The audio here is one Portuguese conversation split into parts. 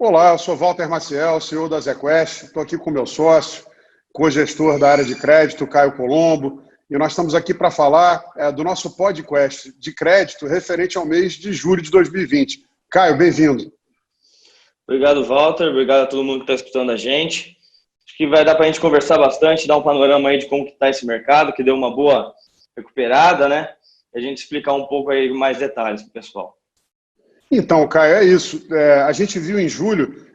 Olá, eu sou Walter Maciel, CEO da ZQuest. Estou aqui com o meu sócio, co-gestor da área de crédito, Caio Colombo, e nós estamos aqui para falar do nosso podcast de crédito referente ao mês de julho de 2020. Caio, bem-vindo. Obrigado, Walter. Obrigado a todo mundo que está escutando a gente. Acho que vai dar para a gente conversar bastante, dar um panorama aí de como está esse mercado, que deu uma boa recuperada, né? E a gente explicar um pouco aí mais detalhes para o pessoal. Então, Caio, é isso. A gente viu em julho,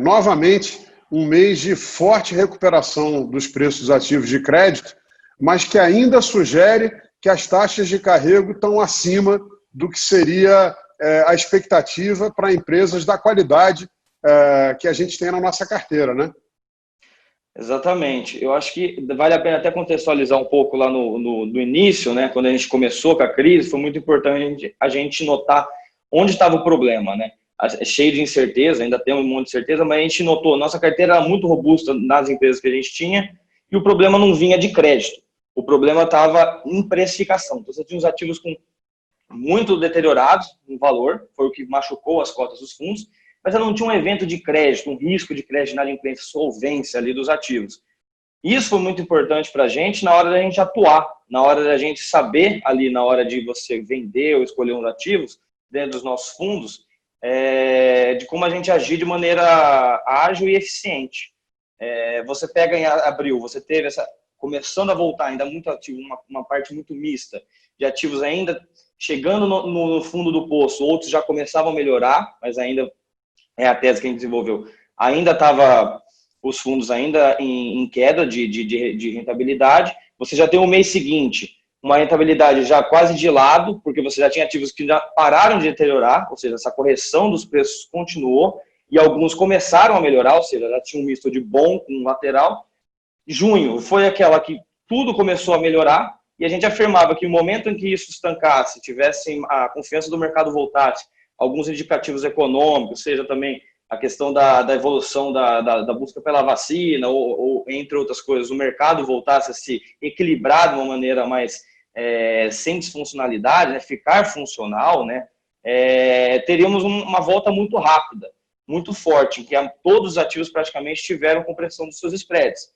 novamente, um mês de forte recuperação dos preços dos ativos de crédito, mas que ainda sugere que as taxas de carrego estão acima do que seria a expectativa para empresas da qualidade que a gente tem na nossa carteira, né? Exatamente. Eu acho que vale a pena até contextualizar um pouco lá no início, né? Quando a gente começou com a crise, foi muito importante a gente notar onde estava o problema, né? É cheio de incerteza, ainda tem um monte de certeza, mas a gente notou, nossa carteira era muito robusta nas empresas que a gente tinha e o problema não vinha de crédito. O problema estava em precificação. Então, você tinha os ativos com muito deteriorados no valor, foi o que machucou as cotas dos fundos, mas ela não tinha um evento de crédito, um risco de crédito na inadimplência, solvência ali dos ativos. Isso foi muito importante para a gente na hora da gente atuar, na hora da gente saber ali, na hora de você vender ou escolher uns ativos dentro dos nossos fundos, de como a gente agir de maneira ágil e eficiente. Você pega em abril, você teve começando a voltar, ainda muito ativo, uma parte muito mista de ativos ainda chegando no fundo do poço, outros já começavam a melhorar, mas ainda é a tese que a gente desenvolveu. Ainda estava os fundos ainda em queda de rentabilidade. Você já tem o mês seguinte, uma rentabilidade já quase de lado, porque você já tinha ativos que já pararam de deteriorar, ou seja, essa correção dos preços continuou, e alguns começaram a melhorar, ou seja, já tinha um misto de bom com lateral. Junho foi aquela que tudo começou a melhorar, e a gente afirmava que no momento em que isso estancasse, tivesse a confiança do mercado voltasse, alguns indicativos econômicos, seja também a questão da evolução da busca pela vacina, ou entre outras coisas, o mercado voltasse a se equilibrar de uma maneira mais sem disfuncionalidade, né, ficar funcional, né, teríamos uma volta muito rápida, muito forte, em que todos os ativos praticamente tiveram compressão dos seus spreads.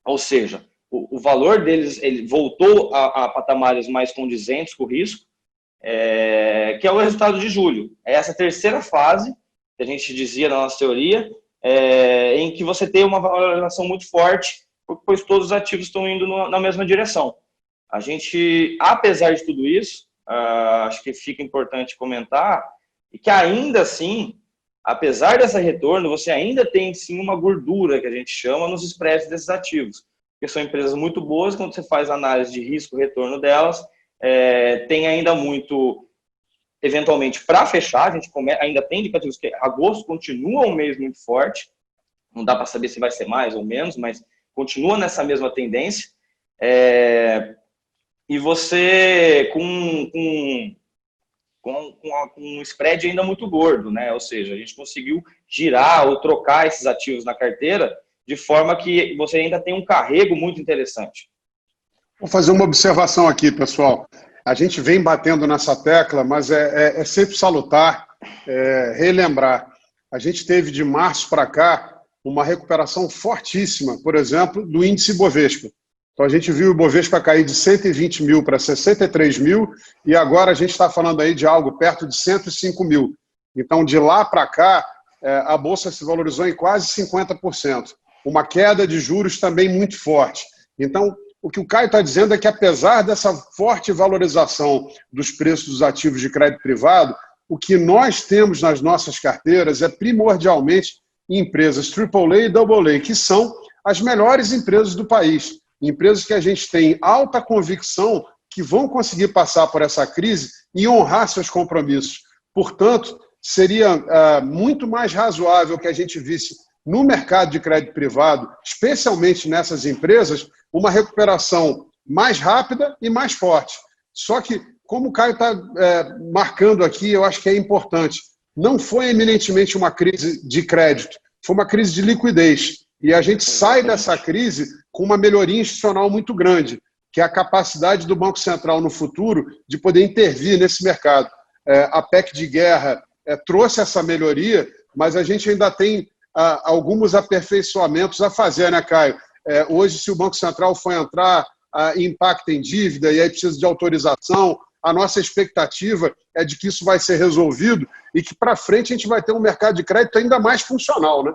Ou seja, o valor deles ele voltou a patamares mais condizentes com o risco, que é o resultado de julho. É essa terceira fase, que a gente dizia na nossa teoria, em que você tem uma valorização muito forte, pois todos os ativos estão indo na mesma direção. A gente, apesar de tudo isso, acho que fica importante comentar, e que ainda assim, apesar desse retorno, você ainda tem sim uma gordura, que a gente chama, nos spreads desses ativos, porque são empresas muito boas, quando você faz análise de risco-retorno delas, tem ainda muito, eventualmente, para fechar, a gente ainda tem indicativos que agosto continua um mês muito forte, não dá para saber se vai ser mais ou menos, mas continua nessa mesma tendência, e você com um spread ainda muito gordo, né? Ou seja, a gente conseguiu girar ou trocar esses ativos na carteira de forma que você ainda tem um carrego muito interessante. Vou fazer uma observação aqui, pessoal. A gente vem batendo nessa tecla, mas é sempre salutar relembrar. A gente teve de março para cá uma recuperação fortíssima, por exemplo, do índice Bovespa. Então a gente viu o Bovespa cair de 120 mil para 63 mil e agora a gente está falando aí de algo perto de 105 mil. Então de lá para cá a Bolsa se valorizou em quase 50%. Uma queda de juros também muito forte. Então o que o Caio está dizendo é que apesar dessa forte valorização dos preços dos ativos de crédito privado, o que nós temos nas nossas carteiras é primordialmente empresas AAA e AA, que são as melhores empresas do país. Empresas que a gente tem alta convicção que vão conseguir passar por essa crise e honrar seus compromissos. Portanto, seria muito mais razoável que a gente visse no mercado de crédito privado, especialmente nessas empresas, uma recuperação mais rápida e mais forte. Só que, como o Caio está marcando aqui, eu acho que é importante, não foi eminentemente uma crise de crédito, foi uma crise de liquidez. E a gente sai dessa crise com uma melhoria institucional muito grande, que é a capacidade do Banco Central no futuro de poder intervir nesse mercado. A PEC de guerra trouxe essa melhoria, mas a gente ainda tem alguns aperfeiçoamentos a fazer, né, Caio? Hoje, se o Banco Central for entrar, impacta em dívida e aí precisa de autorização, a nossa expectativa é de que isso vai ser resolvido e que para frente a gente vai ter um mercado de crédito ainda mais funcional, né?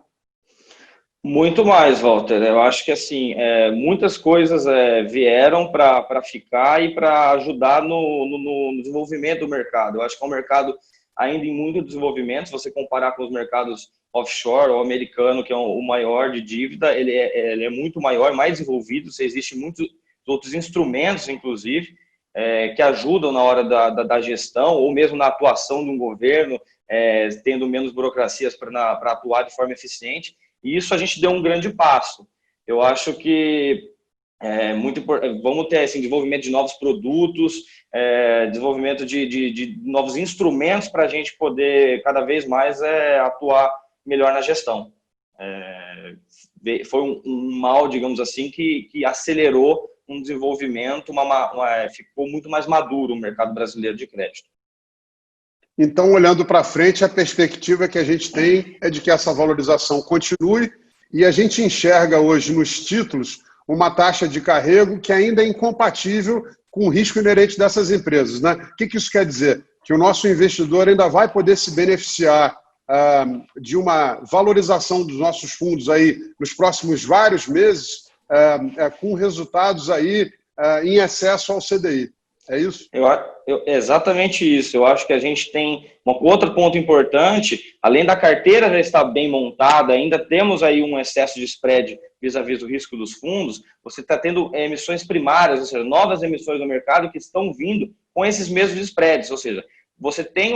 Muito mais, Walter. Eu acho que assim, muitas coisas vieram para ficar e para ajudar no desenvolvimento do mercado. Eu acho que é um mercado ainda em muito desenvolvimento. Se você comparar com os mercados offshore ou americano, que é o maior de dívida, ele é muito maior, mais desenvolvido. Existem muitos outros instrumentos, inclusive, que ajudam na hora da gestão ou mesmo na atuação de um governo, tendo menos burocracias para atuar de forma eficiente. E isso a gente deu um grande passo. Eu acho que vamos ter assim, desenvolvimento de novos produtos, desenvolvimento de novos instrumentos para a gente poder cada vez mais atuar melhor na gestão. Foi um mal, digamos assim, que acelerou um desenvolvimento, ficou muito mais maduro o mercado brasileiro de crédito. Então, olhando para frente, a perspectiva que a gente tem é de que essa valorização continue e a gente enxerga hoje nos títulos uma taxa de carrego que ainda é incompatível com o risco inerente dessas empresas, né? O que isso quer dizer? Que o nosso investidor ainda vai poder se beneficiar de uma valorização dos nossos fundos aí nos próximos vários meses, com resultados aí em excesso ao CDI. É isso? Exatamente isso. Eu acho que a gente tem outro ponto importante, além da carteira já estar bem montada, ainda temos aí um excesso de spread vis-à-vis do risco dos fundos, você está tendo emissões primárias, ou seja, novas emissões no mercado que estão vindo com esses mesmos spreads, ou seja, você tem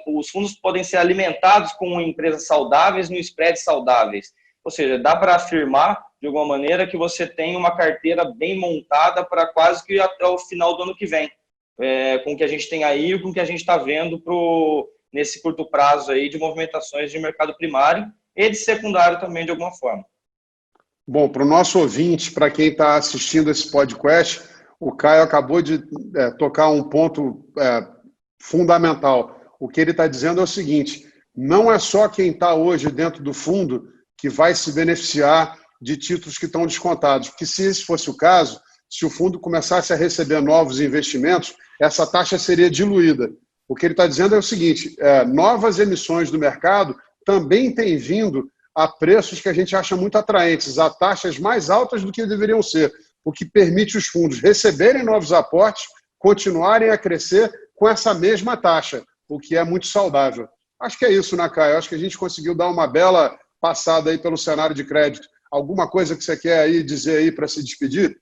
os fundos podem ser alimentados com empresas saudáveis no spreads saudáveis. Ou seja, dá para afirmar, de alguma maneira, que você tem uma carteira bem montada para quase que até o final do ano que vem, com o que a gente tem aí e com o que a gente está vendo nesse curto prazo aí de movimentações de mercado primário e de secundário também, de alguma forma. Bom, para o nosso ouvinte, para quem está assistindo esse podcast, o Caio acabou de tocar um ponto fundamental. O que ele está dizendo é o seguinte: não é só quem está hoje dentro do fundo que vai se beneficiar de títulos que estão descontados, porque se esse fosse o caso, se o fundo começasse a receber novos investimentos, essa taxa seria diluída. O que ele está dizendo é o seguinte: novas emissões do mercado também têm vindo a preços que a gente acha muito atraentes, a taxas mais altas do que deveriam ser, o que permite os fundos receberem novos aportes, continuarem a crescer com essa mesma taxa, o que é muito saudável. Acho que é isso, né, Caio? Acho que a gente conseguiu dar uma bela passada aí pelo cenário de crédito. Alguma coisa que você quer aí dizer aí para se despedir?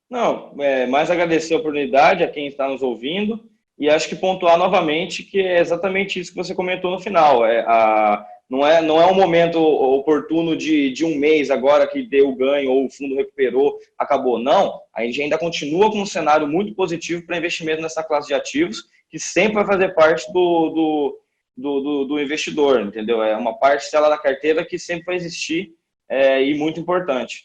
Não, mais agradecer a oportunidade a quem está nos ouvindo e acho que pontuar novamente que é exatamente isso que você comentou no final. Não é um momento oportuno de um mês agora que deu ganho ou o fundo recuperou, acabou. Não, a gente ainda continua com um cenário muito positivo para investimento nessa classe de ativos, que sempre vai fazer parte do investidor, entendeu? É uma parcela da carteira que sempre vai existir e muito importante.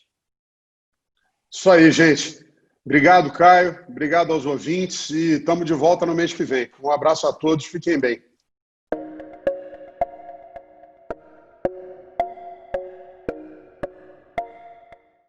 Isso aí, gente. Obrigado, Caio. Obrigado aos ouvintes e estamos de volta no mês que vem. Um abraço a todos. Fiquem bem.